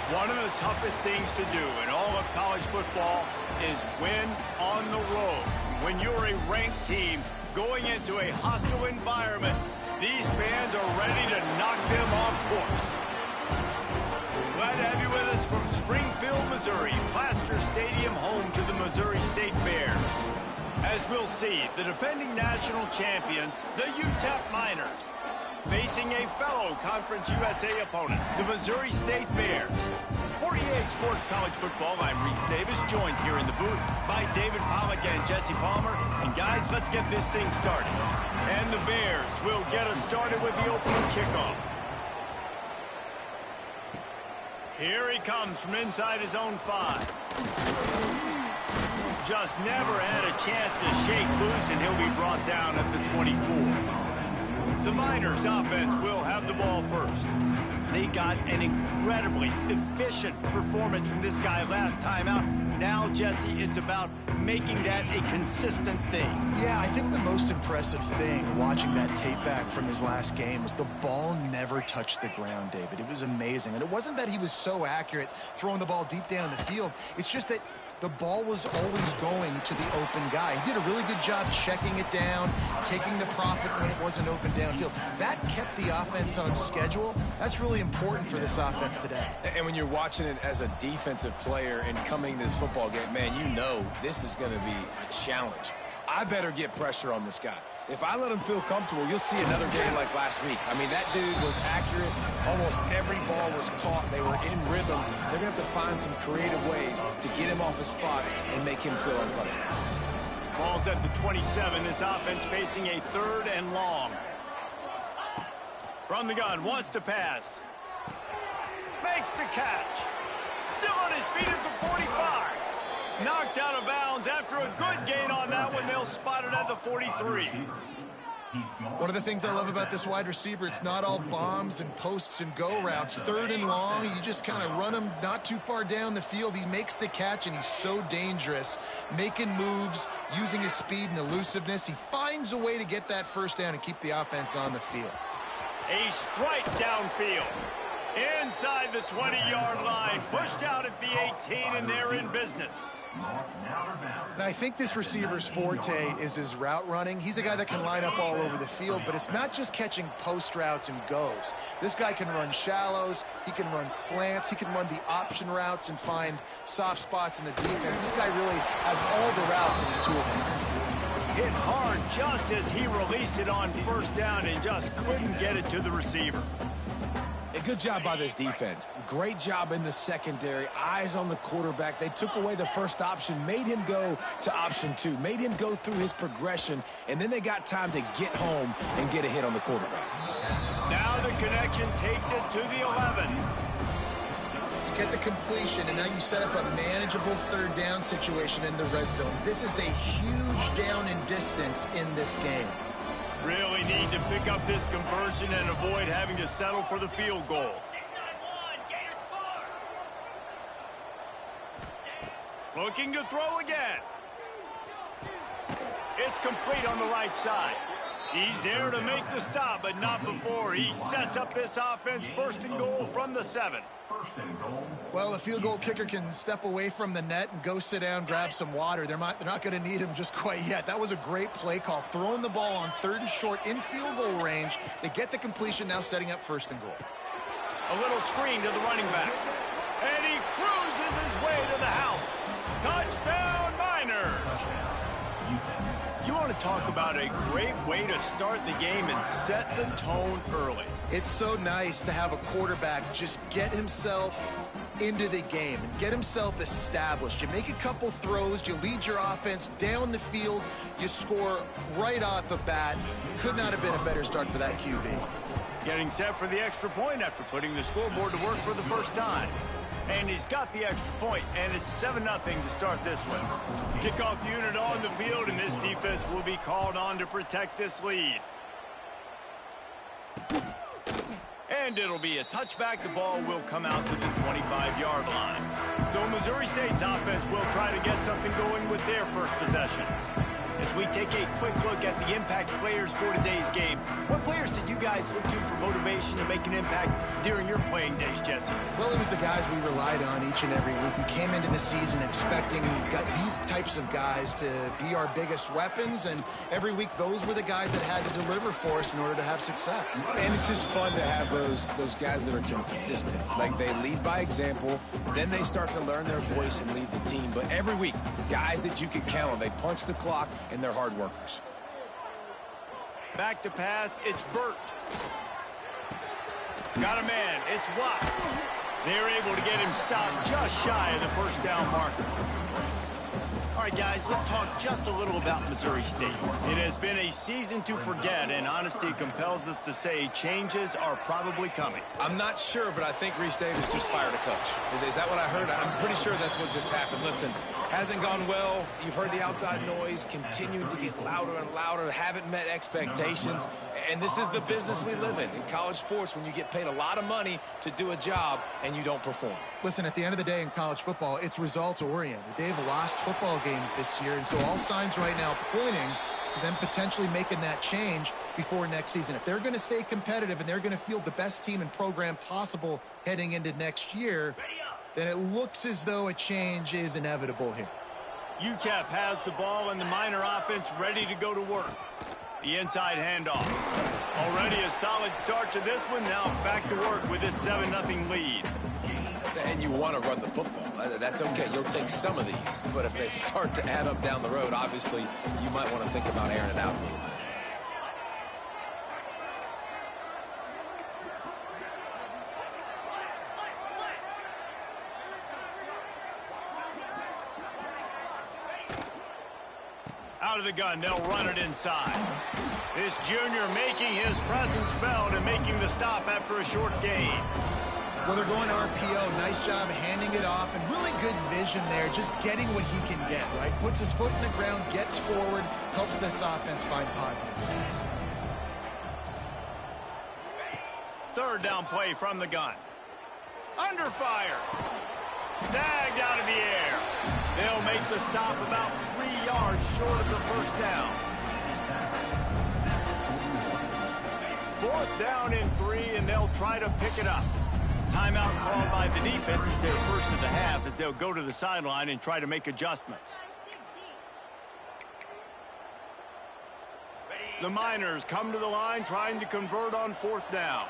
One of the toughest things to do in all of college football is win on the road. When you're a ranked team going into a hostile environment, these fans are ready to knock them off course. Glad to have you with us from Springfield, Missouri, Plaster Stadium, home to the Missouri State Bears. As we'll see, the defending national champions, the Utep Miners, facing a fellow Conference USA opponent, the Missouri State Bears. For EA Sports College Football, I'm Reese Davis, joined here in the booth by David Pollack and Jesse Palmer. And guys, let's get this thing started. And the Bears will get us started with the opening kickoff. Here he comes from inside his own 5. Just never had a chance to shake loose, and he'll be brought down at the 24. The Miners offense will have the ball first. They got an incredibly efficient performance from this guy last time out. Now, Jesse, it's about making that a consistent thing. Yeah, I think the most impressive thing watching that tape back from his last game was the ball never touched the ground, David. It was amazing. And it wasn't that he was so accurate throwing the ball deep down the field. It's just that the ball was always going to the open guy. He did a really good job checking it down, taking the profit when it wasn't open downfield. That kept the offense on schedule. That's really important for this offense today. And when you're watching it as a defensive player and coming to this football game, man, you know this is going to be a challenge. I better get pressure on this guy. If I let him feel comfortable, you'll see another game like last week. I mean, that dude was accurate. Almost every ball was caught. They were in rhythm. They're going to have to find some creative ways to get him off his spots and make him feel uncomfortable. Ball's at the 27. This offense facing a 3rd and long. From the gun, wants to pass. Makes the catch. Still on his feet at the 45. Knocked out of bounds after a good gain on that one. They'll spot it at the 43. One of the things I love about this wide receiver, it's not all bombs and posts and go routes. 3rd and long, you just kind of run him not too far down the field. He makes the catch, and he's so dangerous, making moves, using his speed and elusiveness. He finds a way to get that first down and keep the offense on the field. A strike downfield. Inside the 20-yard line. Pushed out at the 18, and they're in business. And I think this receiver's forte is his route running. He's a guy that can line up all over the field, but it's not just catching post routes and goes. This guy can run shallows, he can run slants, he can run the option routes and find soft spots in the defense. This guy really has all the routes in his toolbox. Hit hard just as he released it on first down and just couldn't get it to the receiver. A good job by this defense. Great job in the secondary. Eyes on the quarterback. They took away the first option, made him go to option 2, made him go through his progression, and then they got time to get home and get a hit on the quarterback. Now the connection takes it to the 11. You get the completion, and now you set up a manageable 3rd down situation in the red zone. This is a huge down in distance in this game. Really need to pick up this conversion and avoid having to settle for the field goal. Looking to throw again. It's complete on the right side. He's there to make the stop, but not before he sets up this offense. 1st and goal from the 7. Well, the field goal kicker can step away from the net and go sit down, grab some water. They're not going to need him just quite yet. That was a great play call. Throwing the ball on 3rd and short in field goal range. They get the completion, now setting up 1st and goal. A little screen to the running back. And he cruises his way to the house. Touchdown, Miners! You want to talk about a great way to start the game and set the tone early. It's so nice to have a quarterback just get himself into the game and get himself established. You make a couple throws, you lead your offense down the field, you score right off the bat. Could not have been a better start for that QB. Getting set for the extra point after putting the scoreboard to work for the first time. And he's got the extra point, and it's 7-0 to start this one. Kickoff unit on the field, and this defense will be called on to protect this lead. And it'll be a touchback. The ball will come out to the 25-yard line. So Missouri State's offense will try to get something going with their first possession. As we take a quick look at the impact players for today's game, what players did you guys look to for motivation to make an impact during your playing days, Jesse? Well, it was the guys we relied on each and every week. We came into the season expecting these types of guys to be our biggest weapons, and every week those were the guys that had to deliver for us in order to have success. And it's just fun to have those guys that are consistent. Like, they lead by example, then they start to learn their voice and lead the team. But every week, guys that you can count on, they punch the clock, and they're hard workers. Back to pass, it's Burt. Got a man, it's Watt. They're able to get him stopped just shy of the first down marker. All right, guys, let's talk just a little about Missouri State. It has been a season to forget, and honesty compels us to say changes are probably coming. I'm not sure, but I think Reese Davis just fired a coach. Is that what I heard? I'm pretty sure that's what just happened. Listen, hasn't gone well. You've heard the outside noise, continued to get louder and louder, haven't met expectations. And this is the business we live in college sports, when you get paid a lot of money to do a job and you don't perform. Listen, at the end of the day in college football, it's results-oriented. They've lost football games this year, and so all signs right now pointing to them potentially making that change before next season. If they're going to stay competitive and they're going to field the best team and program possible heading into next year, then it looks as though a change is inevitable here. Utep has the ball and the Miner offense ready to go to work. The inside handoff. Already a solid start to this one. Now back to work with this 7-0 lead. And you want to run the football. That's okay. You'll take some of these. But if they start to add up down the road, obviously you might want to think about airing it out a little bit. Out of the gun, they'll run it inside. This junior making his presence felt and making the stop after a short gain. Well, they're going RPO. Nice job handing it off, and really good vision there, just getting what he can get, right? Puts his foot in the ground, gets forward, helps this offense find positive things. Third down play from the gun. Under fire. Snagged out of the air. They'll make the stop about 3 yards short of the first down. Fourth down and 3, and they'll try to pick it up. Timeout called by the defense is their first of the half, as they'll go to the sideline and try to make adjustments. The Miners come to the line trying to convert on fourth down.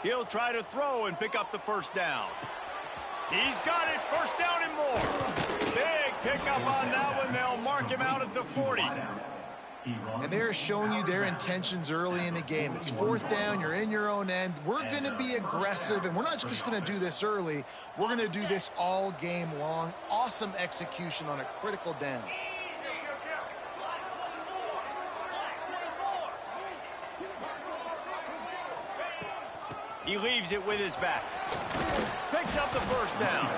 He'll try to throw and pick up the first down. He's got it. First down and more. Big pickup on that one. They'll mark him out at the 40. And they're showing you their intentions early in the game. It's fourth down. You're in your own end. We're going to be aggressive, and we're not just going to do this early. We're going to do this all game long. Awesome execution on a critical down. He leaves it with his back. Picks up the first down.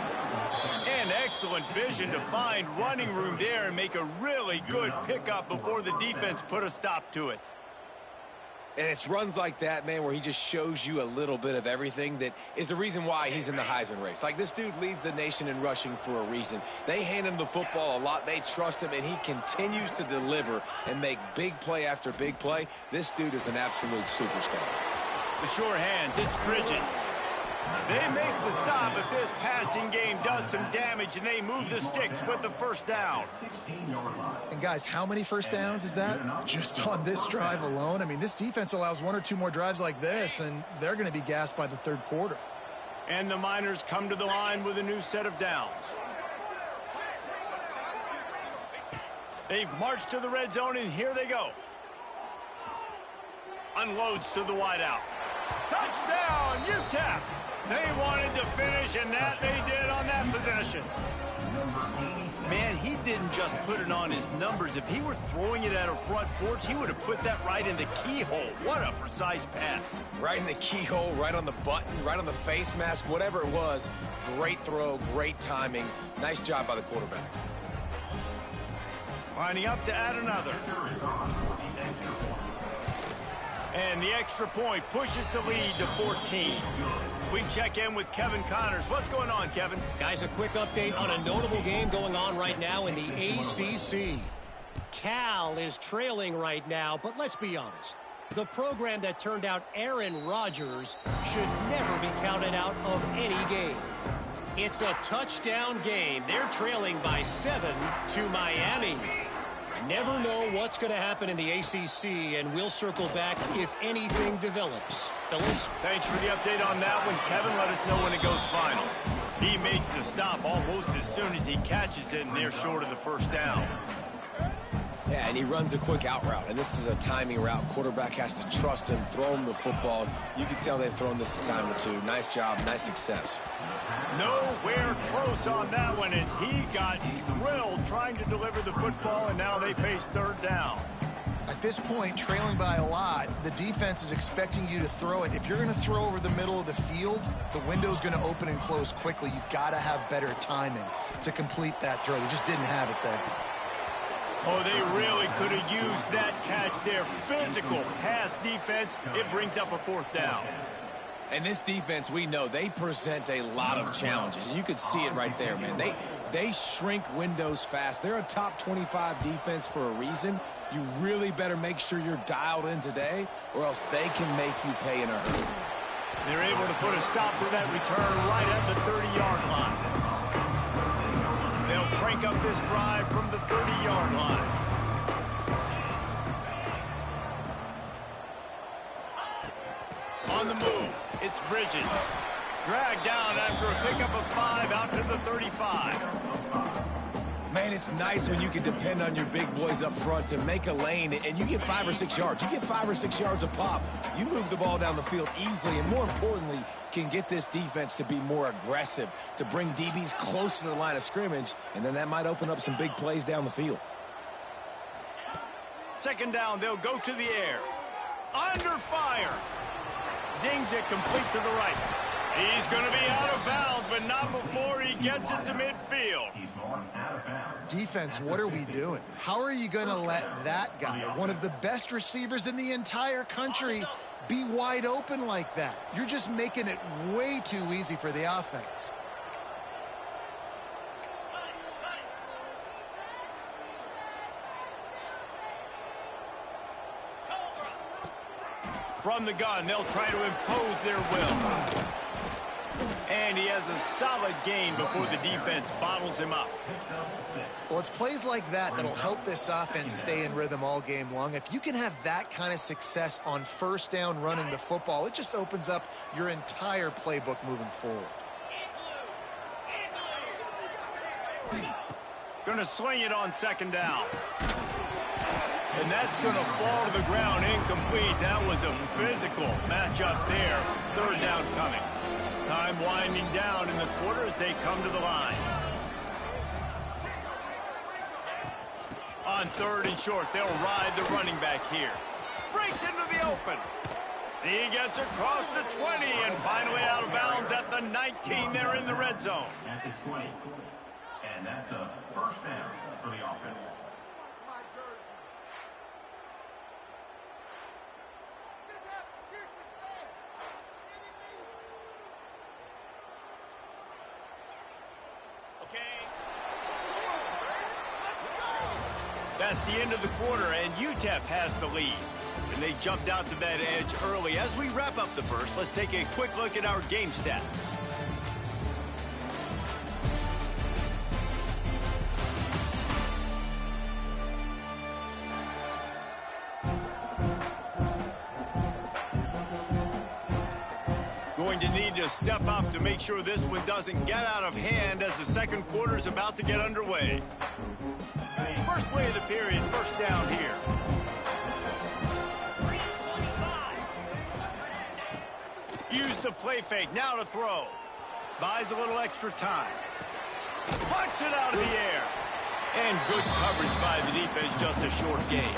And excellent vision to find running room there and make a really good pickup before the defense put a stop to it. And it's runs like that, man, where he just shows you a little bit of everything that is the reason why he's in the Heisman race. Like, this dude leads the nation in rushing for a reason. They hand him the football a lot. They trust him, and he continues to deliver and make big play after big play. This dude is an absolute superstar. The sure hands, it's Bridges. They make the stop if this passing game does some damage, and they move the sticks with the first down. And guys, how many first downs is that? Just on this drive alone? I mean, this defense allows 1 or 2 more drives like this, and they're going to be gassed by the third quarter. And the Miners come to the line with a new set of downs. They've marched to the red zone, and here they go. Unloads to the wideout. Touchdown, Utep! They wanted to finish, and that they did on that possession. Man, he didn't just put it on his numbers. If he were throwing it at a front porch, he would have put that right in the keyhole. What a precise pass. Right in the keyhole, right on the button, right on the face mask, whatever it was. Great throw, great timing. Nice job by the quarterback. Lining up to add another. And the extra point pushes the lead to 14. We check in with Kevin Connors. What's going on, Kevin? Guys, a quick update on a notable game going on right now in the ACC. Cal is trailing right now, but let's be honest. The program that turned out Aaron Rodgers should never be counted out of any game. It's a touchdown game. They're trailing by 7 to Miami. Never know what's going to happen in the ACC, and we'll circle back if anything develops. Phyllis? Thanks for the update on that one, Kevin. Let us know when it goes final. He makes the stop almost as soon as he catches it, and they're short of the first down. Yeah, and he runs a quick out route, and this is a timing route. Quarterback has to trust him, throw him the football. You can tell they've thrown this a time or two. Nice job, nice success. Nowhere close on that one as he got drilled trying to deliver the football, and now they face third down. At this point, trailing by a lot, the defense is expecting you to throw it. If you're going to throw over the middle of the field, the window's going to open and close quickly. You've got to have better timing to complete that throw. They just didn't have it there. Oh, they really could have used that catch there. Physical pass defense. It brings up a fourth down. And this defense, we know, they present a lot of challenges. And you can see it right there, man. They shrink windows fast. They're a top 25 defense for a reason. You really better make sure you're dialed in today, or else they can make you pay in a hurry. They're able to put a stop to that return right at the 30-yard line. They'll crank up this drive from the 30-yard line. On the move, it's Bridges. Dragged down after a pickup of 5 out to the 35. Man, it's nice when you can depend on your big boys up front to make a lane, and you get 5 or 6 yards. You get 5 or 6 yards a pop. You move the ball down the field easily, and more importantly, can get this defense to be more aggressive, to bring DBs close to the line of scrimmage, and then that might open up some big plays down the field. Second down, they'll go to the air. Under fire. Zings it complete to the right. He's going to be out of bounds, but not before he gets it to midfield. Defense, what are we doing? How are you going to let that guy, one of the best receivers in the entire country, be wide open like that? You're just making it way too easy for the offense. From the gun, they'll try to impose their will. And he has a solid gain before the defense bottles him up. Well, it's plays like that that'll help this offense stay in rhythm all game long. If you can have that kind of success on first down running the football, it just opens up your entire playbook moving forward. Going to swing it on second down. And that's going to fall to the ground incomplete. That was a physical matchup there. Third down coming. Time winding down in the quarter as they come to the line. On third and short, they'll ride the running back here. Breaks into the open. He gets across the 20 and finally out of bounds at the 19. They're in the red zone. At the 20. And that's a first down for the offense. That's the end of the quarter, and Utep has the lead. And they jumped out to that edge early. As we wrap up the first, let's take a quick look at our game stats. Going to need to step up to make sure this one doesn't get out of hand as the second quarter is about to get underway. First play of the period, first down here. Use the play fake, now to throw. Buys a little extra time. Punts it out of the air. And good coverage by the defense, just a short gain.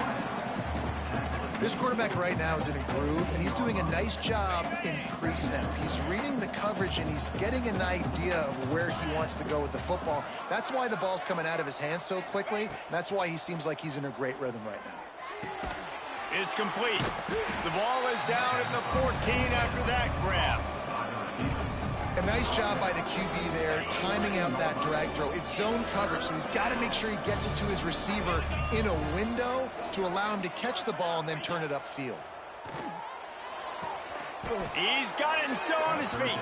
This quarterback right now is in a groove, and he's doing a nice job in pre-snap. He's reading the coverage, and he's getting an idea of where he wants to go with the football. That's why the ball's coming out of his hands so quickly, and that's why he seems like he's in a great rhythm right now. It's complete. The ball is down at the 14 after that grab. Nice job by the QB there, timing out that drag throw. It's zone coverage, so he's got to make sure he gets it to his receiver in a window to allow him to catch the ball and then turn it upfield. He's got it and still on his feet.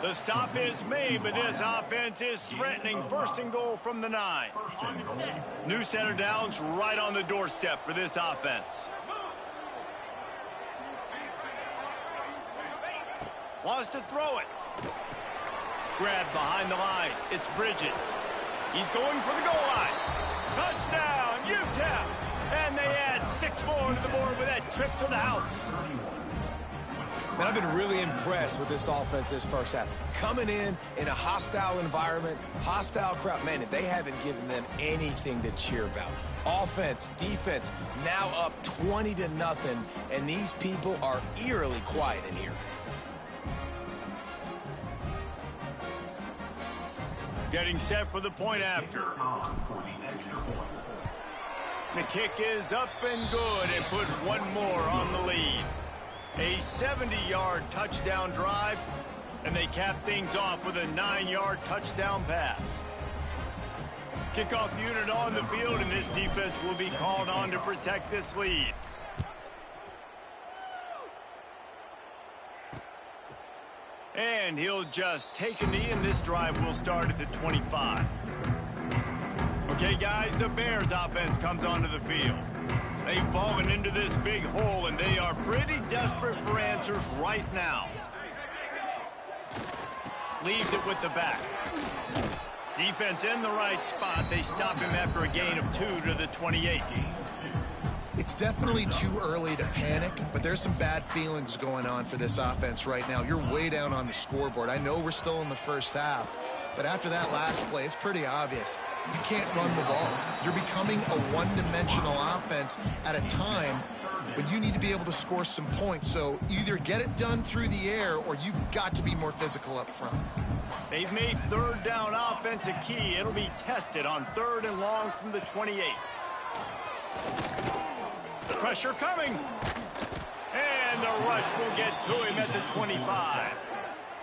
The stop is made, but this offense is threatening. First and goal from the 9. New center downs right on the doorstep for this offense. Wants to throw it. Grabbed behind the line. It's Bridges. He's going for the goal line. Touchdown, Utep. And they add 6 more to the board with that trip to the house. Man, I've been really impressed with this offense this first half. Coming in a hostile environment, hostile crowd. Man, they haven't given them anything to cheer about. Offense, defense, now up 20-0, and these people are eerily quiet in here. Getting set for the point after. The kick is up and good and put one more on the lead. A 70-yard touchdown drive, and they cap things off with a 9-yard touchdown pass. Kickoff unit on the field, and this defense will be called on to protect this lead. And he'll just take a knee, and this drive will start at the 25. Okay, guys, the Bears offense comes onto the field. They've fallen into this big hole, and they are pretty desperate for answers right now. Leaves it with the back. Defense in the right spot. They stop him after a gain of 2 to the 28. It's definitely too early to panic, but there's some bad feelings going on for this offense right now. You're way down on the scoreboard. I know we're still in the first half, but after that last play, it's pretty obvious. You can't run the ball. You're becoming a one-dimensional offense at a time when you need to be able to score some points. So either get it done through the air or you've got to be more physical up front. They've made third down offense a key. It'll be tested on 3rd and long from the 28. Pressure coming. And the rush will get to him at the 25.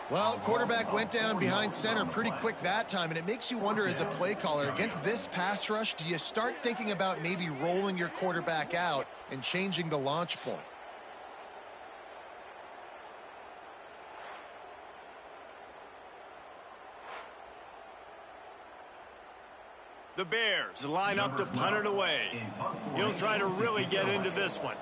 Well, quarterback went down behind center pretty quick that time, and it makes you wonder as a play caller, against this pass rush, do you start thinking about maybe rolling your quarterback out and changing the launch point? The Bears line up to punt it away. He'll try to really get into this one.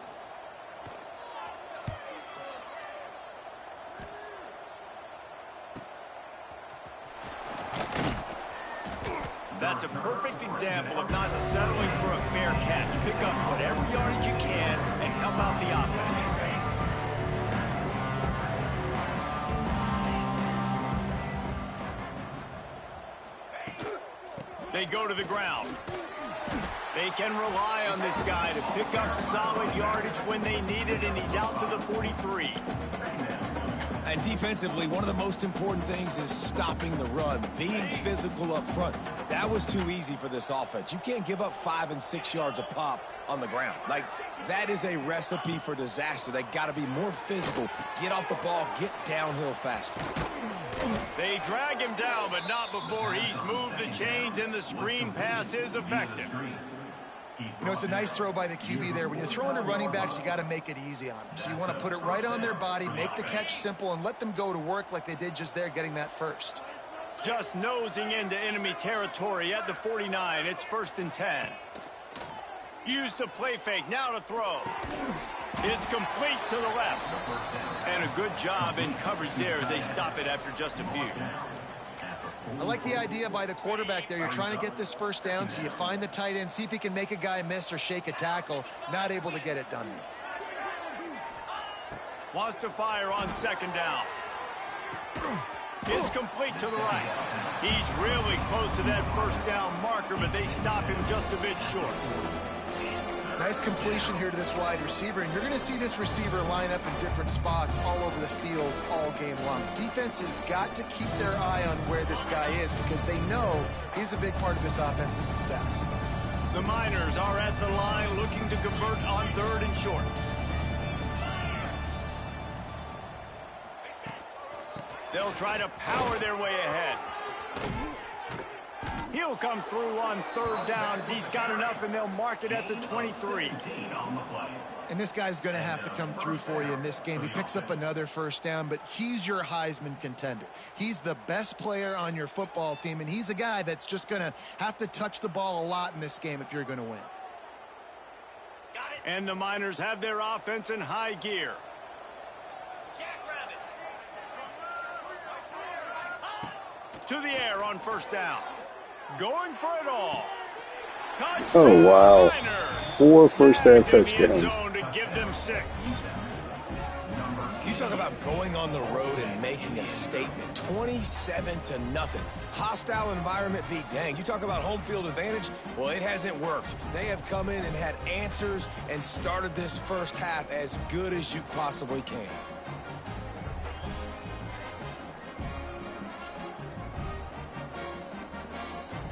That's a perfect example of not settling for a fair catch. Pick up whatever yardage you can and help out the offense. They go to the ground. They can rely on this guy to pick up solid yardage when they need it, and he's out to the 43. And defensively, one of the most important things is stopping the run, being physical up front. That was too easy for this offense. You can't give up 5 and 6 yards a pop on the ground. Like, that is a recipe for disaster. They got to be more physical, get off the ball, get downhill faster. They drag him down, but not before he's moved the chains, and the screen pass is effective. You know, it's a nice throw by the QB there. When you're throwing to running backs, you got to make it easy on them. So you want to put it right on their body, make the catch simple, and let them go to work like they did just there, getting that first. Just nosing into enemy territory at the 49. It's 1st and 10. Use the play fake. Now to throw. It's complete to the left. And a good job in coverage there as they stop it after just a few. I like the idea by the quarterback there. You're trying to get this first down, so you find the tight end, see if he can make a guy miss or shake a tackle. Not able to get it done there. Wants to fire on 2nd down. It's complete to the right. He's really close to that 1st down marker, but they stop him just a bit short. Nice completion here to this wide receiver, and you're going to see this receiver line up in different spots all over the field all game long. Defense has got to keep their eye on where this guy is because they know he's a big part of this offense's success. The Miners are at the line looking to convert on 3rd and short. They'll try to power their way ahead. He'll come through on third down as he's got enough, and they'll mark it at the 23. And this guy's going to have to come through for you in this game. He picks up another first down, but he's your Heisman contender. He's the best player on your football team, and he's a guy that's just going to have to touch the ball a lot in this game if you're going to win. And the Miners have their offense in high gear. To the air on first down. Going for it all. Touchdown, Oh, wow. Miners. 4 first-down Back in the end touchdowns. zone to give them 6. You talk about going on the road and making a statement. 27-0. Hostile environment be danged. You talk about home field advantage. Well, it hasn't worked. They have come in and had answers and started this first half as good as you possibly can.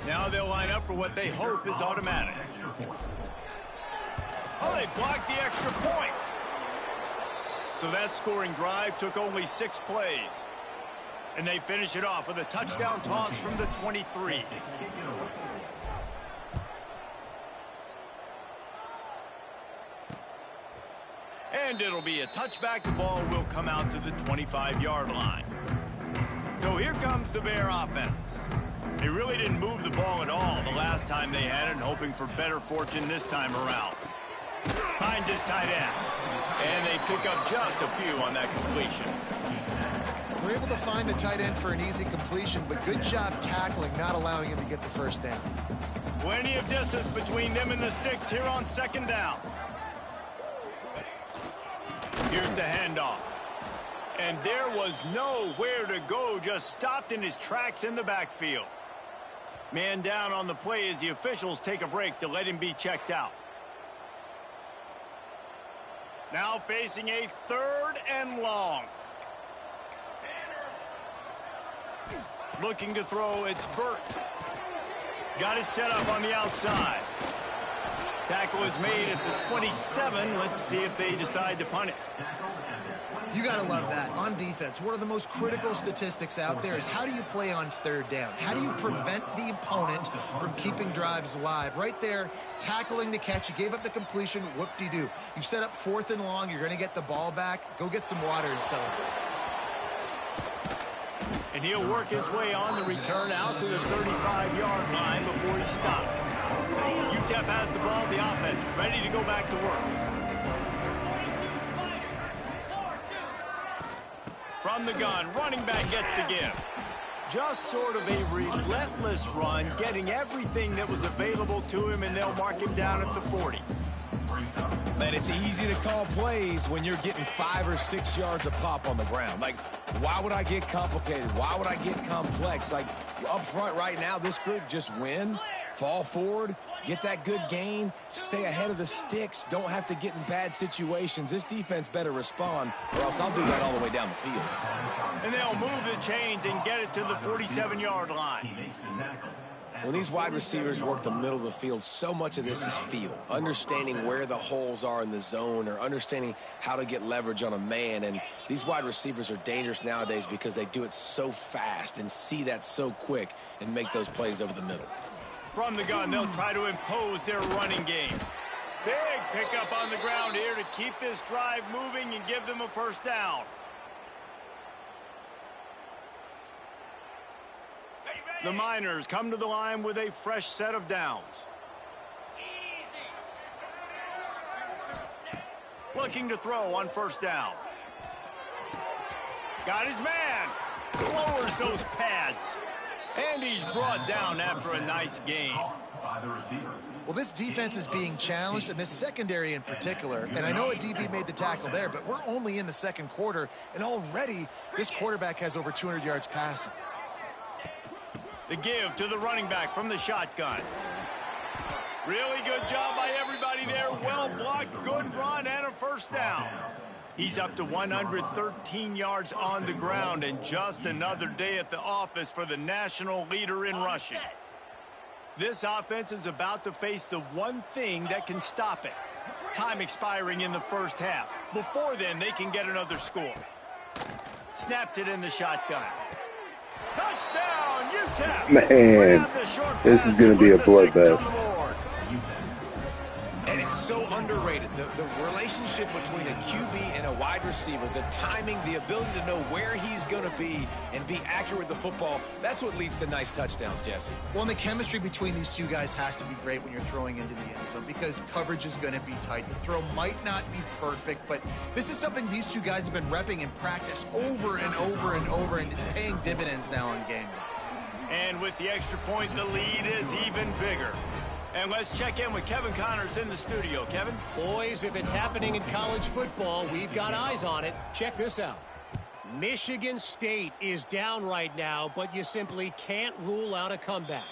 Now they'll line up for what they hope is automatic. Oh, they blocked the extra point. So that scoring drive took only 6 plays. And they finish it off with a touchdown toss from the 23. And it'll be a touchback. The ball will come out to the 25-yard line. So here comes the Bear offense. They really didn't move the ball at all the last time they had it, hoping for better fortune this time around. Finds his tight end. And they pick up just a few on that completion. They're able to find the tight end for an easy completion, but good job tackling, not allowing him to get the first down. Plenty of distance between them and the sticks here on second down. Here's the handoff. And there was nowhere to go, just stopped in his tracks in the backfield. Man down on the play as the officials take a break to let him be checked out. Now facing a 3rd and long. Looking to throw, it's Burt. Got it set up on the outside. Tackle is made at the 27. Let's see if they decide to punt it. You got to love that. On defense, one of the most critical statistics out there is how do you play on 3rd down? How do you prevent the opponent from keeping drives alive? Right there, tackling the catch. You gave up the completion. Whoop-de-doo. You've set up 4th and long. You're going to get the ball back. Go get some water and celebrate. And he'll work his way on the return out to the 35-yard line before he's stopped. Utep has the ball, the offense, ready to go back to work. From the gun, running back gets the give. Just sort of a relentless run, getting everything that was available to him, and they'll mark him down at the 40. Man, it's easy to call plays when you're getting 5 or 6 yards a pop on the ground. Like, why would I get complicated? Why would I get complex? Like, up front right now, this group just win, fall forward, get that good gain, stay ahead of the sticks, don't have to get in bad situations. This defense better respond, or else I'll do that all the way down the field. And they'll move the chains and get it to the 47-yard line. When these wide receivers work the middle of the field, so much of this is feel. Understanding where the holes are in the zone or understanding how to get leverage on a man. And these wide receivers are dangerous nowadays because they do it so fast and see that so quick and make those plays over the middle. From the gun, they'll try to impose their running game. Big pickup on the ground here to keep this drive moving and give them a first down. The Miners come to the line with a fresh set of downs. Looking to throw on first down. Got his man. Lowers those pads. And he's brought down after a nice gain. Well, this defense is being challenged, and this secondary in particular. And I know a DB made the tackle there, but we're only in the second quarter, and already this quarterback has over 200 yards passing. The give to the running back from the shotgun. Really good job by everybody there. Well blocked, good run, and a first down. He's up to 113 yards on the ground, and just another day at the office for the national leader in rushing. This offense is about to face the one thing that can stop it. Time expiring in the first half. Before then, they can get another score. Snaps it in the shotgun. Touchdown, Utep. Man, this is going to be a bloodbath. And it's so underrated. The relationship between a QB and a wide receiver, the timing, the ability to know where he's going to be and be accurate with the football, that's what leads to nice touchdowns, Jesse. Well, and the chemistry between these two guys has to be great when you're throwing into the end zone because coverage is going to be tight. The throw might not be perfect, but this is something these two guys have been repping in practice over and over and over, and it's paying dividends now on game day. And with the extra point, the lead is even bigger. And let's check in with Kevin Connors in the studio. Kevin? Boys, if it's happening in college football, we've got eyes on it. Check this out. Michigan State is down right now, but you simply can't rule out a comeback.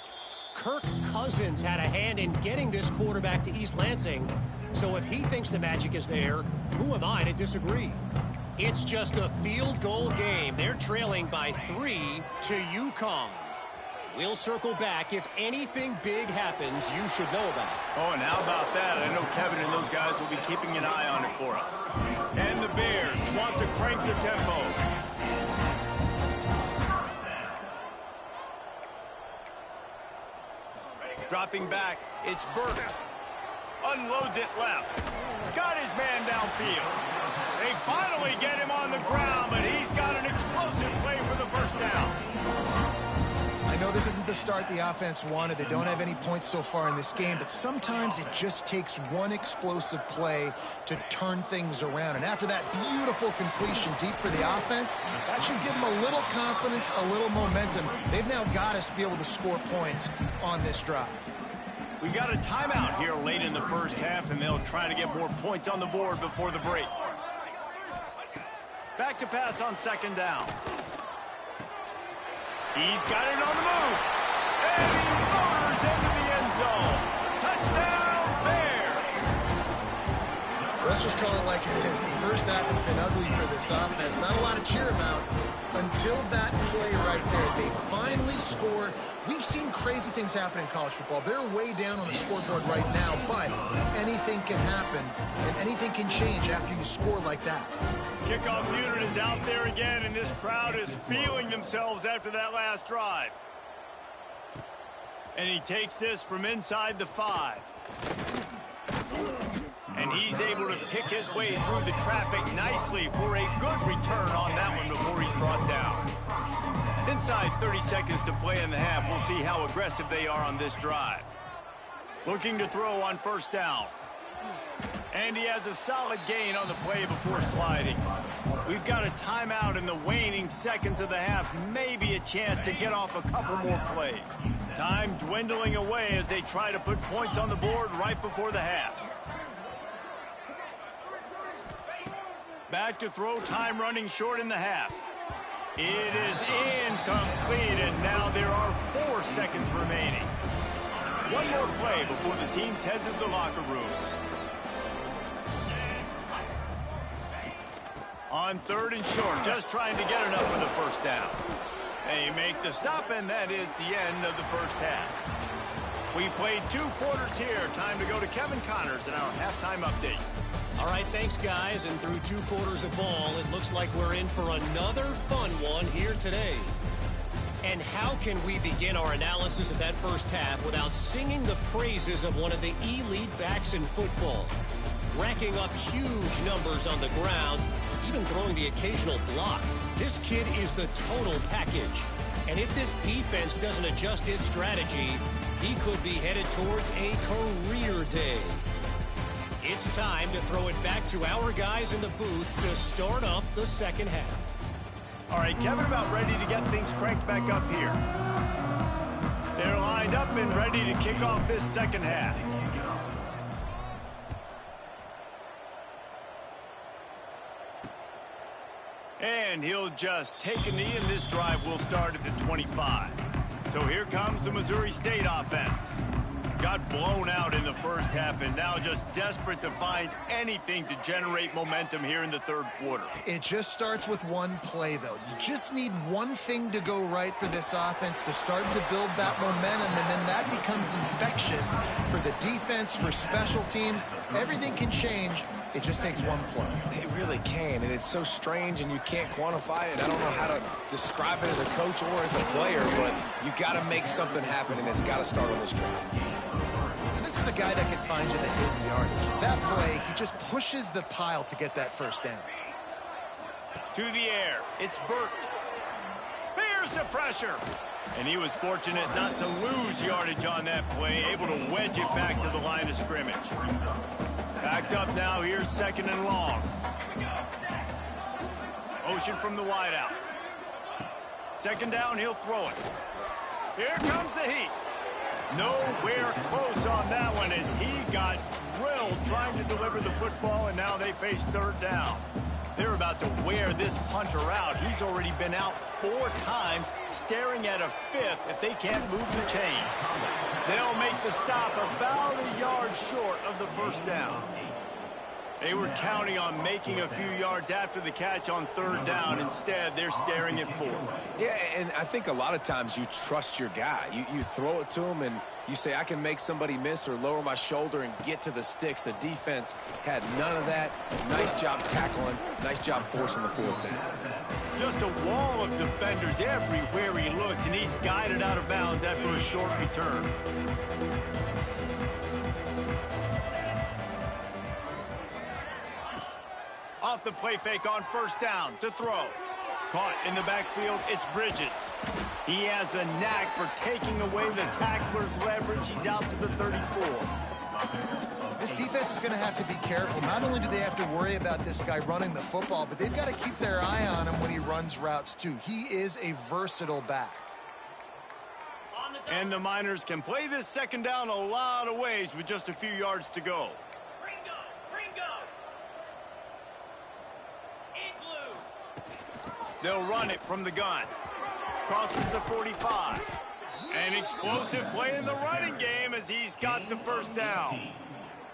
Kirk Cousins had a hand in getting this quarterback to East Lansing, so if he thinks the magic is there, who am I to disagree? It's just a field goal game. They're trailing by 3 to UConn. We'll circle back. If anything big happens, you should know about it. Oh, and how about that? I know Kevin and those guys will be keeping an eye on it for us. And the Bears want to crank the tempo. Dropping back, it's Burke. Unloads it left. Got his man downfield. They finally get him on the ground, but he's got an explosive play for the first down. I know this isn't the start the offense wanted. They don't have any points so far in this game, but sometimes it just takes one explosive play to turn things around. And after that beautiful completion deep for the offense, that should give them a little confidence, a little momentum. They've now got us to be able to score points on this drive. We got a timeout here late in the first half, and they'll try to get more points on the board before the break. Back to pass on second down. He's got it on the move. And he motors into the end zone. Touchdown, Bears. Let's just call it like it is. The first half has been ugly for this offense. Not a lot to cheer about until that play right there. They finally score. We've seen crazy things happen in college football. They're way down on the scoreboard right now, but anything can happen, and anything can change after you score like that. Kickoff unit is out there again, and this crowd is feeling themselves after that last drive. And he takes this from inside the 5. And he's able to pick his way through the traffic nicely for a good return on that one before he's brought down. Inside 30 seconds to play in the half. We'll see how aggressive they are on this drive. Looking to throw on first down. And he has a solid gain on the play before sliding. We've got a timeout in the waning seconds of the half. Maybe a chance to get off a couple more plays. Time dwindling away as they try to put points on the board right before the half. Back to throw, time running short in the half. It is incomplete, and now there are 4 seconds remaining. One more play before the teams head to the locker rooms. On third and short, just trying to get enough for the first down. They make the stop, and that is the end of the first half. We played 2 quarters here. Time to go to Kevin Connors in our halftime update. All right, thanks, guys. And through 2 quarters of ball, it looks like we're in for another fun one here today. And how can we begin our analysis of that first half without singing the praises of one of the elite backs in football? Racking up huge numbers on the ground, even throwing the occasional block. This kid is the total package. And if this defense doesn't adjust its strategy, he could be headed towards a career day. It's time to throw it back to our guys in the booth to start up the second half. All right, Kevin, about ready to get things cranked back up here. They're lined up and ready to kick off this second half. And he'll just take a knee, and this drive will start at the 25. So here comes the Missouri State offense. Got blown out in the first half and now just desperate to find anything to generate momentum here in the third quarter. It just starts with one play, though. You just need one thing to go right for this offense to start to build that momentum, and then that becomes infectious for the defense, for special teams. Everything can change. It just takes one play. It really can, and it's so strange, and you can't quantify it. I don't know how to describe it as a coach or as a player, but you got to make something happen, and it's got to start on this drive. This is a guy that can find you the hidden yardage. That play, he just pushes the pile to get that first down. To the air, it's Burt. Here's the pressure. And he was fortunate not to lose yardage on that play, able to wedge it back to the line of scrimmage. Backed up now, here's second and long. Motion from the wideout. Second down, he'll throw it. Here comes the heat. Nowhere close on that one as he got drilled trying to deliver the football, and now they face third down. They're about to wear this punter out. He's already been out 4 times, staring at a 5th if they can't move the chains. They'll make the stop about a yard short of the first down. They were counting on making a few yards after the catch on third down. Instead, they're staring at 4. Yeah, and I think a lot of times you trust your guy. You throw it to him, and you say, I can make somebody miss or lower my shoulder and get to the sticks. The defense had none of that. Nice job tackling. Nice job forcing the fourth down. Just a wall of defenders everywhere he looks, and he's guided out of bounds after a short return. Off the play fake on first down to throw. Caught in the backfield, it's Bridges. He has a knack for taking away the tackler's leverage. He's out to the 34. This defense is going to have to be careful. Not only do they have to worry about this guy running the football, but they've got to keep their eye on him when he runs routes too. He is a versatile back. And the Miners can play this second down a lot of ways with just a few yards to go. They'll run it from the gun. Crosses the 45. An explosive play in the running game as he's got the first down.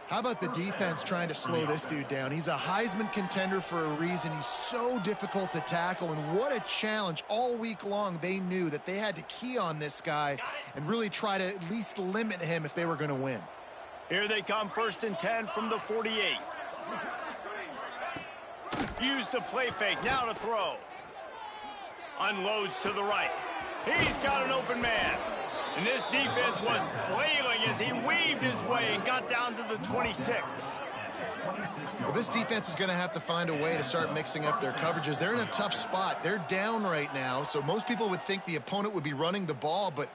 How about the defense trying to slow this dude down? He's a Heisman contender for a reason. He's so difficult to tackle, and what a challenge. All week long, they knew that they had to key on this guy and really try to at least limit him if they were going to win. Here they come, first and 10 from the 48. Use the play fake, now to throw. Unloads to the right. He's got an open man. And this defense was flailing as he weaved his way and got down to the 26. Well, this defense is going to have to find a way to start mixing up their coverages. They're in a tough spot. They're down right now, so most people would think the opponent would be running the ball, but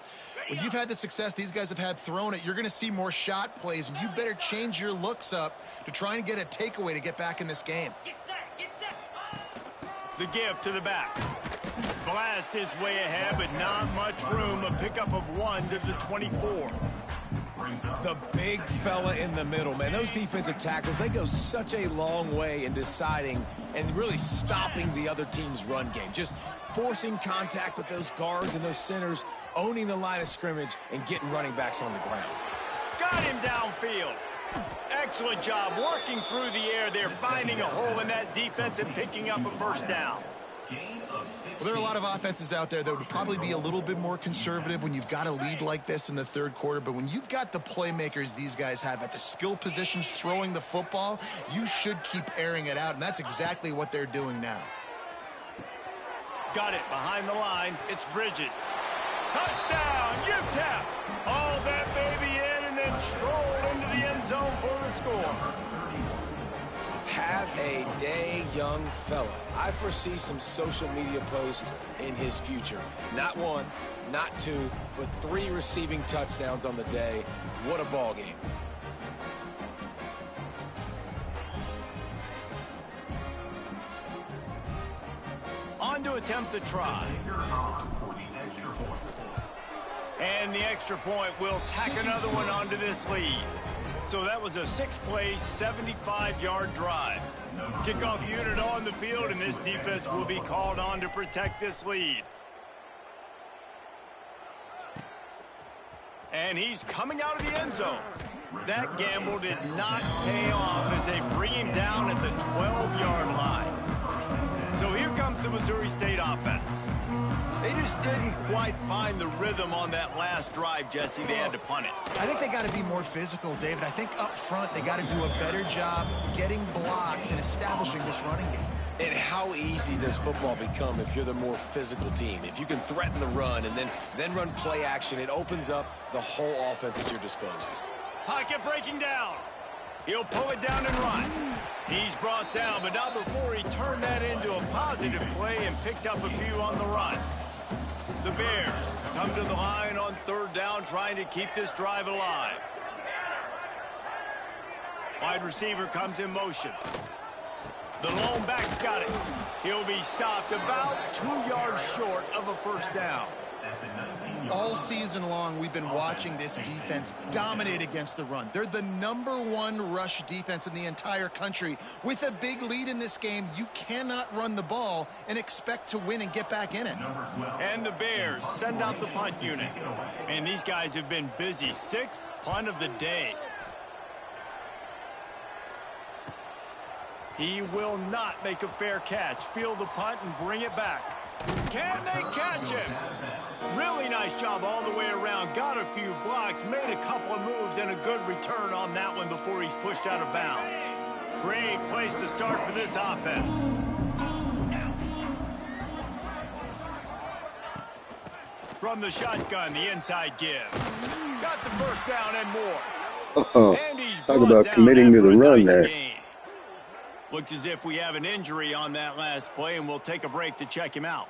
when you've had the success these guys have had throwing it, you're going to see more shot plays, and you better change your looks up to try and get a takeaway to get back in this game. Get set. The give to the back. Blast his way ahead, but not much room. A pickup of 1 to the 24. The big fella in the middle, man. Those defensive tackles, they go such a long way in deciding and really stopping the other team's run game. Just forcing contact with those guards and those centers, owning the line of scrimmage, and getting running backs on the ground. Got him downfield. Excellent job working through the air there, finding a hole in that defense and picking up a first down. Well, there are a lot of offenses out there that would probably be a little bit more conservative when you've got a lead like this in the third quarter. But when you've got the playmakers these guys have at the skill positions throwing the football, you should keep airing it out. And that's exactly what they're doing now. Got it behind the line. It's Bridges. Touchdown, Utep. Haul that baby in and then stroll into the end zone for the score. Have a day, young fella. I foresee some social media posts in his future. Not 1, not 2, but 3 receiving touchdowns on the day. What a ball game. On to attempt the try. And the extra point will tack another one onto this lead. So that was a 6-play, 75-yard drive. Kickoff unit on the field, and this defense will be called on to protect this lead. And he's coming out of the end zone. That gamble did not pay off as they bring him down at the 12-yard line. So here comes the Missouri State offense. They just didn't quite find the rhythm on that last drive, Jesse. They had to punt it. I think they got to be more physical, David. I think up front they got to do a better job getting blocks and establishing this running game. And how easy does football become if you're the more physical team? If you can threaten the run and then run play action, it opens up the whole offense at your disposal. Pocket breaking down. He'll pull it down and run. He's brought down, but not before he turned that into a positive play and picked up a few on the run. The Bears come to the line on third down, trying to keep this drive alive. Wide receiver comes in motion. The lone back's got it. He'll be stopped about 2 yards short of a first down. All season long, we've been watching this defense dominate against the run. They're the #1 rush defense in the entire country. With a big lead in this game, you cannot run the ball and expect to win and get back in it. And the Bears send out the punt unit. And these guys have been busy. 6th punt of the day. He will not make a fair catch. Field the punt and bring it back. Can they catch him? Really nice job all the way around. Got a few blocks, made a couple of moves, and a good return on that one before he's pushed out of bounds. Great place to start for this offense. From the shotgun, the inside give. Got the first down and more. And he's talk about committing to the run there. Looks as if we have an injury on that last play, and we'll take a break to check him out.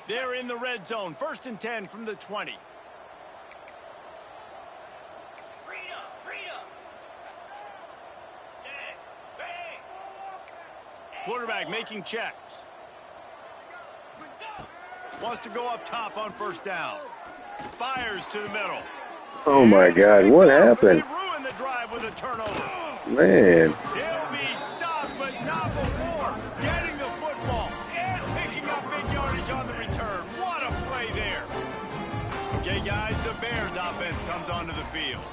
They're in the red zone. 1st and 10 from the 20. Quarterback making checks. Wants to go up top on first down. Fires to the middle. Oh my God, what happened? They ruined the drive with a turnover. Man. He'll be stopped, but not before getting the football and picking up big yardage on the return. What a play there. Okay, guys, the Bears offense comes onto the field.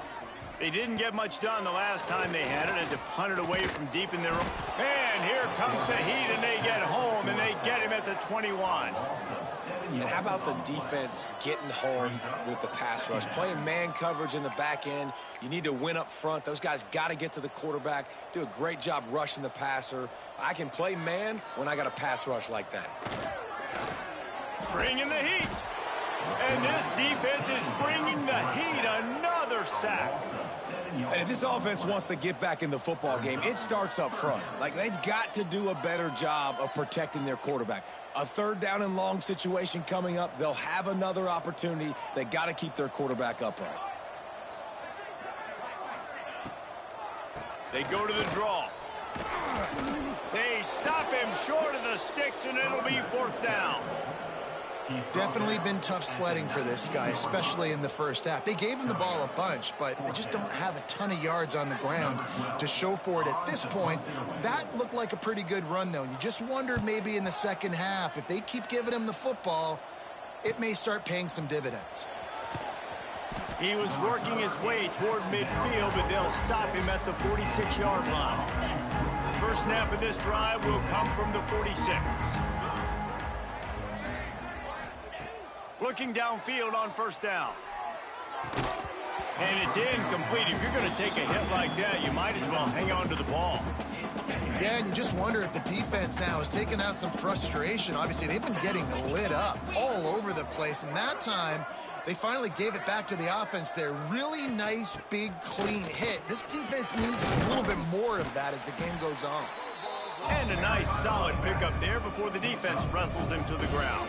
They didn't get much done the last time they had it. Had to punt it away from deep in their own. And here comes the heat, and they get home, and they get him at the 21. And how about the defense getting home with the pass rush? Playing man coverage in the back end. You need to win up front. Those guys got to get to the quarterback. Do a great job rushing the passer. I can play man when I got a pass rush like that. Bringing the heat. And this defense is bringing the heat. Another sack. And if this offense wants to get back in the football game, it starts up front. Like, they've got to do a better job of protecting their quarterback. A 3rd down and long situation coming up. They'll have another opportunity. They got to keep their quarterback upright. They go to the draw. They stop him short of the sticks, and it'll be 4th down. Definitely been tough sledding for this guy, especially in the first half. They gave him the ball a bunch, but they just don't have a ton of yards on the ground to show for it at this point. That looked like a pretty good run, though. You just wondered maybe in the second half, if they keep giving him the football, it may start paying some dividends. He was working his way toward midfield, but they'll stop him at the 46-yard line. First snap of this drive will come from the 46. Looking downfield on first down. And it's incomplete. If you're going to take a hit like that, you might as well hang on to the ball. Yeah, and you just wonder if the defense now has taken out some frustration. Obviously, they've been getting lit up all over the place. And that time, they finally gave it back to the offense there. Really nice, big, clean hit. This defense needs a little bit more of that as the game goes on. And a nice, solid pickup there before the defense wrestles him to the ground.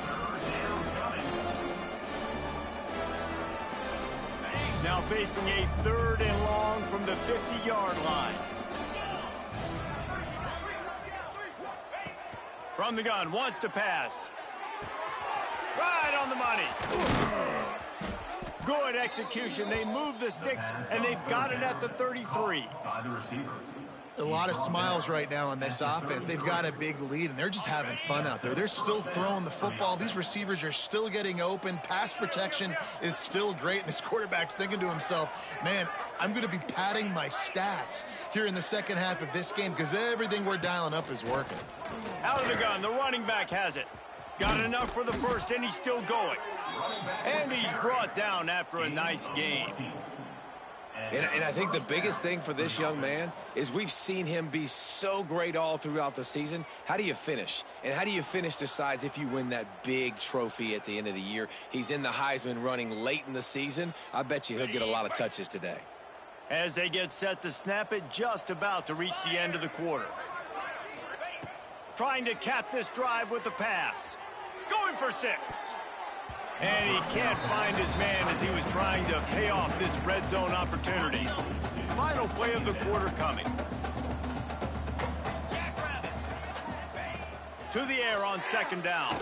Now facing a 3rd and long from the 50-yard line. From the gun, wants to pass. Right on the money. Good execution. They move the sticks, and they've got it at the 33. By the receiver. A lot of smiles right now on this offense. They've got a big lead, and they're just having fun out there. They're still throwing the football. These receivers are still getting open. Pass protection is still great. And this quarterback's thinking to himself, man, I'm going to be padding my stats here in the second half of this game because everything we're dialing up is working. Out of the gun, the running back has it. Got enough for the first, and he's still going. And he's brought down after a nice gain. And I think the biggest thing for this young man is we've seen him be so great all throughout the season. How do you finish? And how do you finish decides if you win that big trophy at the end of the year. He's in the Heisman running late in the season. I bet you he'll get a lot of touches today. As they get set to snap it, just about to reach the end of the quarter. Trying to cap this drive with a pass. Going for 6. And he can't find his man as he was trying to pay off this red zone opportunity. Final play of the quarter coming. To the air on 2nd down.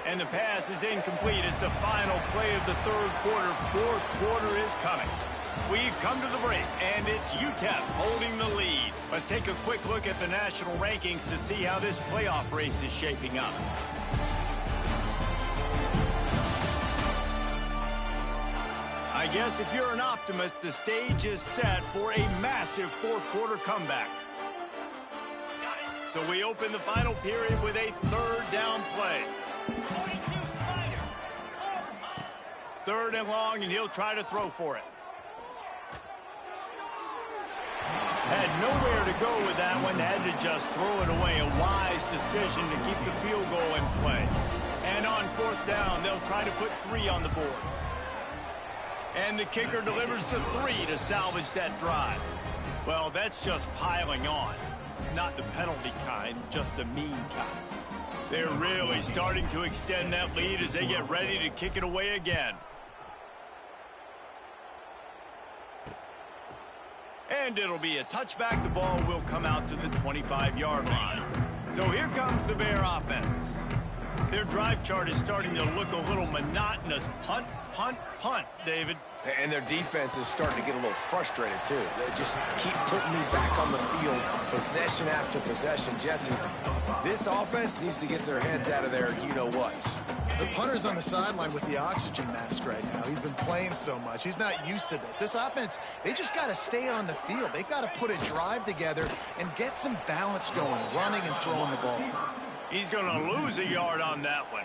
And the pass is incomplete as the final play of the 3rd quarter. 4th quarter is coming. We've come to the break, and it's Utep holding the lead. Let's take a quick look at the national rankings to see how this playoff race is shaping up. I guess if you're an optimist, the stage is set for a massive 4th quarter comeback. So we open the final period with a 3rd down play. 3rd and long, and he'll try to throw for it. Had nowhere to go with that one. Had to just throw it away. A wise decision to keep the field goal in play. And on 4th down, they'll try to put 3 on the board. And the kicker delivers the 3 to salvage that drive. Well, that's just piling on. Not the penalty kind, just the mean kind. They're really starting to extend that lead as they get ready to kick it away again. And it'll be a touchback. The ball will come out to the 25-yard line. So here comes the Bear offense. Their drive chart is starting to look a little monotonous. Punt, punt, punt, David. And their defense is starting to get a little frustrated, too. They just keep putting me back on the field, possession after possession. Jesse, this offense needs to get their heads out of there, you-know-whats. The punter's on the sideline with the oxygen mask right now. He's been playing so much. He's not used to this. This offense, they just got to stay on the field. They've got to put a drive together and get some balance going, running and throwing the ball. He's going to lose a yard on that one.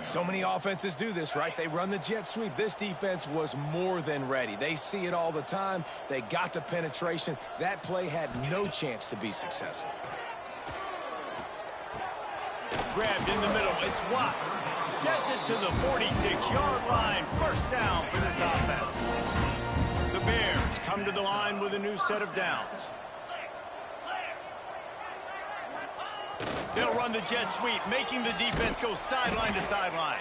So many offenses do this, right? They run the jet sweep. This defense was more than ready. They see it all the time. They got the penetration. That play had no chance to be successful. Grabbed in the middle. It's Watt. Gets it to the 46-yard line. 1st down for this offense. The Bears come to the line with a new set of downs. They'll run the jet sweep, making the defense go sideline to sideline.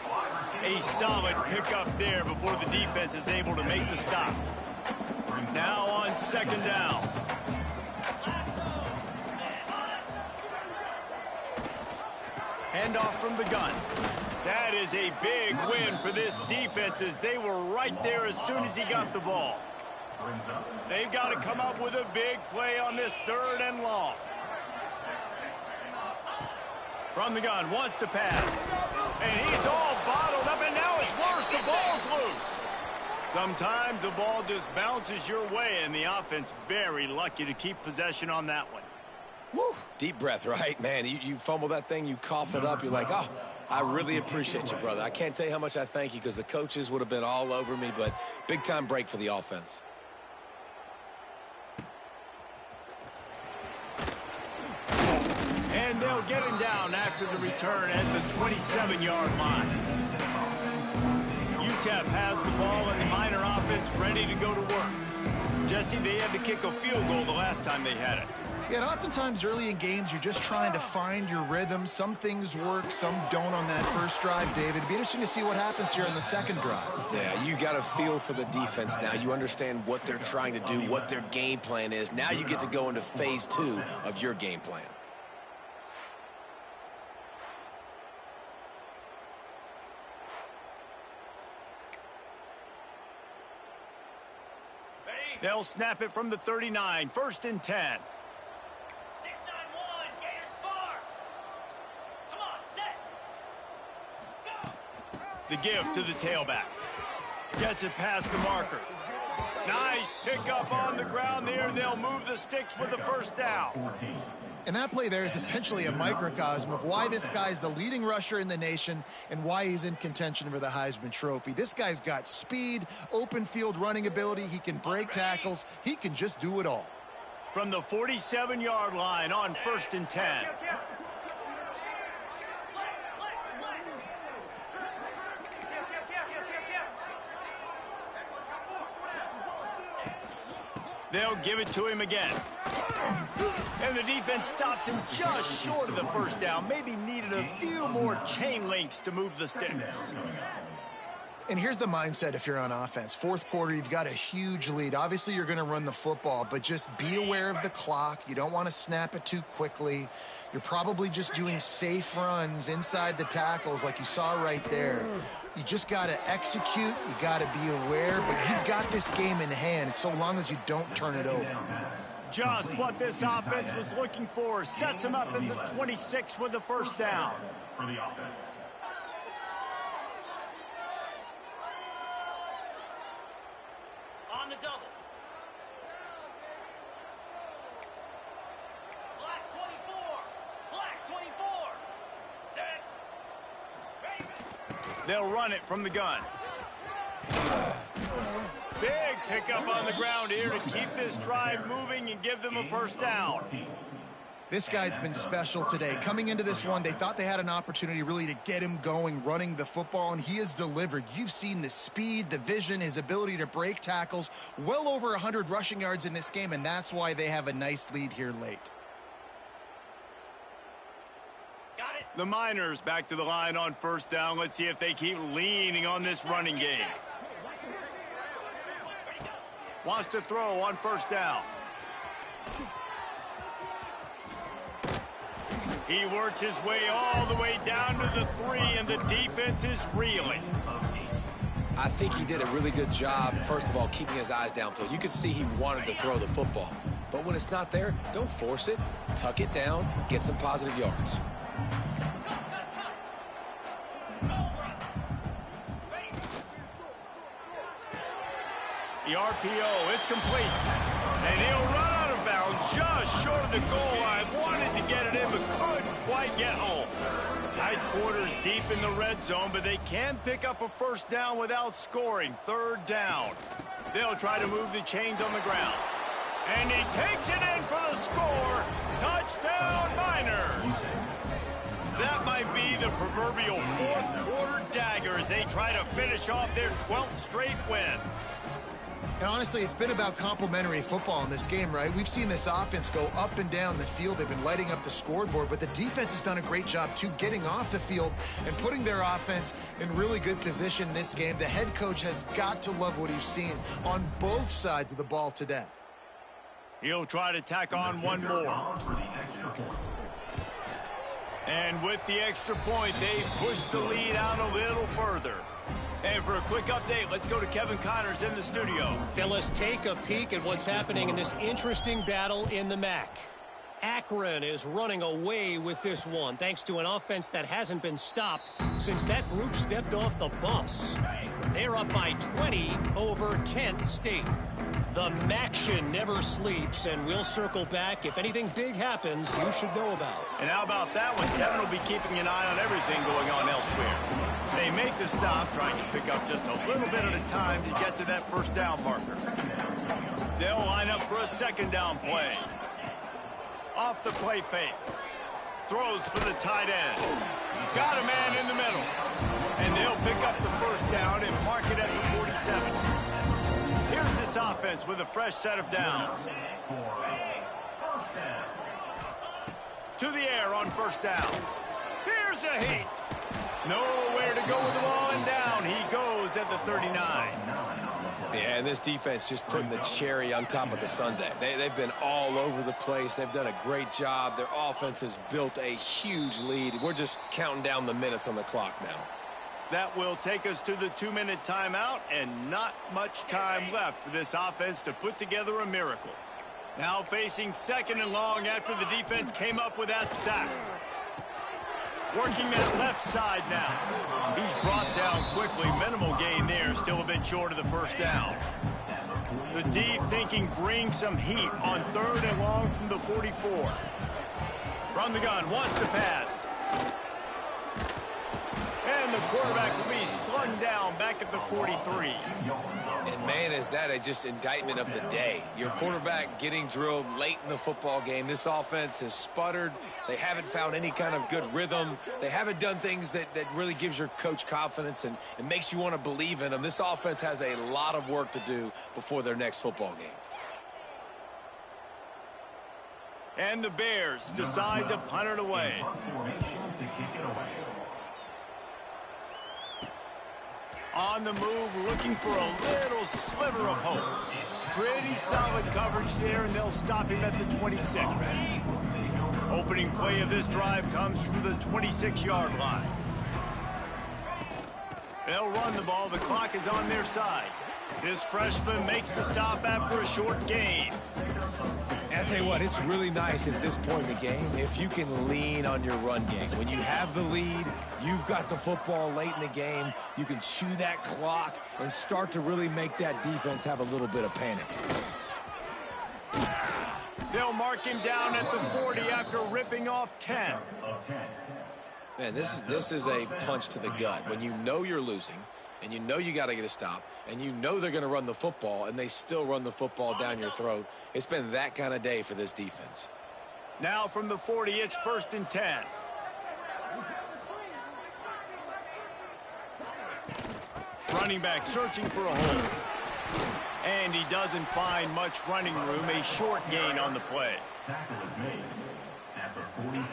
A solid pickup there before the defense is able to make the stop. Now on 2nd down. Handoff from the gun. That is a big win for this defense as they were right there as soon as he got the ball. They've got to come up with a big play on this 3rd and long. From the gun, wants to pass. And he's all bottled up, and now it's worse. The ball's loose. Sometimes the ball just bounces your way, and the offense very lucky to keep possession on that one. Woo! Deep breath, right? Man, you fumble that thing, you cough it up. You're like, oh, I really appreciate you, brother. I can't tell you how much I thank you because the coaches would have been all over me, but big-time break for the offense. And they'll get him down after the return at the 27-yard line. Utep has the ball and the Miner offense ready to go to work. Jesse, they had to kick a field goal the last time they had it. Yeah, and oftentimes early in games, you're just trying to find your rhythm. Some things work, some don't on that first drive, David. It'd be interesting to see what happens here on the second drive. Yeah, you got a feel for the defense now. You understand what they're trying to do, what their game plan is. Now you get to go into phase 2 of your game plan. They'll snap it from the 39, 1st and 10. 6-9-1, Gators far. Come on, set. Go. The give to the tailback. Gets it past the marker. Nice pickup on the ground there. They'll move the sticks with the first down. And that play there is essentially a microcosm of why this guy's the leading rusher in the nation and why he's in contention for the Heisman Trophy. This guy's got speed, open field running ability. He can break tackles. He can just do it all. From the 47-yard line on 1st and 10. They'll give it to him again. And the defense stops him just short of the first down. Maybe needed a few more chain links to move the sticks. And here's the mindset if you're on offense. Fourth quarter, you've got a huge lead. Obviously, you're going to run the football, but just be aware of the clock. You don't want to snap it too quickly. You're probably just doing safe runs inside the tackles like you saw right there. You just got to execute. You got to be aware, but you've got this game in hand so long as you don't turn it over. Just what this offense was looking for. Sets him up in the 26 with the first down. For the offense. On the double. Black 24. Black 24. Set. They'll run it from the gun. Big pickup on the ground here to keep this drive moving and give them a first down. This guy's been special today. Coming into this one, they thought they had an opportunity really to get him going, running the football, and he has delivered. You've seen the speed, the vision, his ability to break tackles, well over 100 rushing yards in this game, and that's why they have a nice lead here late. Got it. The Miners back to the line on first down. Let's see if they keep leaning on this running game. Wants to throw on first down. He works his way all the way down to the 3, and the defense is reeling. I think he did a really good job, first of all, keeping his eyes downfield. You could see he wanted to throw the football. But when it's not there, don't force it. Tuck it down. Get some positive yards. The RPO, it's complete. And he'll run out of bounds just short of the goal line. Wanted to get it in, but couldn't quite get home. Tight quarters deep in the red zone, but they can pick up a first down without scoring. 3rd down. They'll try to move the chains on the ground. And he takes it in for the score. Touchdown, Miners. That might be the proverbial 4th quarter dagger as they try to finish off their 12th straight win. And honestly, it's been about complementary football in this game, right? We've seen this offense go up and down the field. They've been lighting up the scoreboard, but the defense has done a great job, too, getting off the field and putting their offense in really good position in this game. The head coach has got to love what he's seen on both sides of the ball today. He'll try to tack on one more. And with the extra point, they push the lead out a little further. And for a quick update, let's go to Kevin Connors in the studio. Fellas, take a peek at what's happening in this interesting battle in the MAC. Akron is running away with this one, thanks to an offense that hasn't been stopped since that group stepped off the bus. They're up by 20 over Kent State. The Maction never sleeps, and we'll circle back. If anything big happens, you should know about. And how about that one? Kevin will be keeping an eye on everything going on elsewhere. They make the stop, trying to pick up just a little bit at a time to get to that first down marker. They'll line up for a second down play. Off the play fake. Throws for the tight end. Got a man in the middle. And they'll pick up the first down and mark it at the 47. Here's this offense with a fresh set of downs. To the air on first down. Here's a heat. Nowhere to go with the ball, and down he goes at the 39. Yeah, and this defense just putting the cherry on top of the sundae. They've been all over the place. They've done a great job. Their offense has built a huge lead. We're just counting down the minutes on the clock now. That will take us to the 2-minute timeout, and not much time left for this offense to put together a miracle. Now facing second and long after the defense came up with that sack. Working that left side now. He's brought down quickly. Minimal gain there. Still a bit short of the first down. The D thinking bring some heat on third and long from the 44. From the gun, wants to pass. And the quarterback will be slung down back at the 43. And, man, is that a just indictment of the day. Your quarterback getting drilled late in the football game. This offense has sputtered. They haven't found any kind of good rhythm. They haven't done things that really gives your coach confidence and makes you want to believe in them. This offense has a lot of work to do before their next football game. And the Bears decide to punt it away. On the move, looking for a little sliver of hope. Pretty solid coverage there, and they'll stop him at the 26. Opening play of this drive comes from the 26-yard line. They'll run the ball. The clock is on their side. This freshman makes the stop after a short gain. And I'll tell you what, it's really nice at this point in the game if you can lean on your run game. When you have the lead, you've got the football late in the game, you can chew that clock and start to really make that defense have a little bit of panic. They'll mark him down at the 40 after ripping off 10. Man, this is a punch to the gut. When you know you're losing, and you know you got to get a stop, and you know they're going to run the football, and they still run the football down your throat. It's been that kind of day for this defense. Now from the 40, it's 1st and 10. Running back searching for a hole. And he doesn't find much running room. A short gain on the play. Tackle is made at the 43.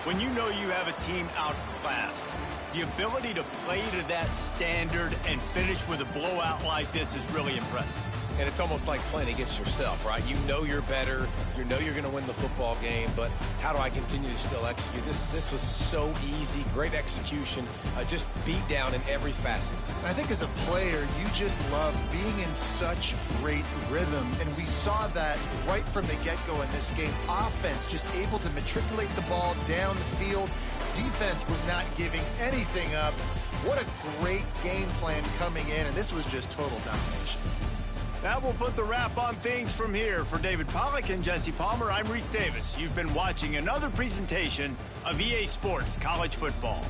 When you know you have a team outclassed, the ability to play to that standard and finish with a blowout like this is really impressive. And it's almost like playing against yourself, right? You know you're better. You know you're going to win the football game, but how do I continue to still execute? This was so easy. Great execution. Just beat down in every facet. I think as a player, you just love being in such great rhythm, and we saw that right from the get-go in this game. Offense just able to matriculate the ball down the field. Defense was not giving anything up. What a great game plan coming in, and this was just total domination. That will put the wrap on things from here. For David Pollack and Jesse Palmer, I'm Reese Davis. You've been watching another presentation of EA Sports College Football.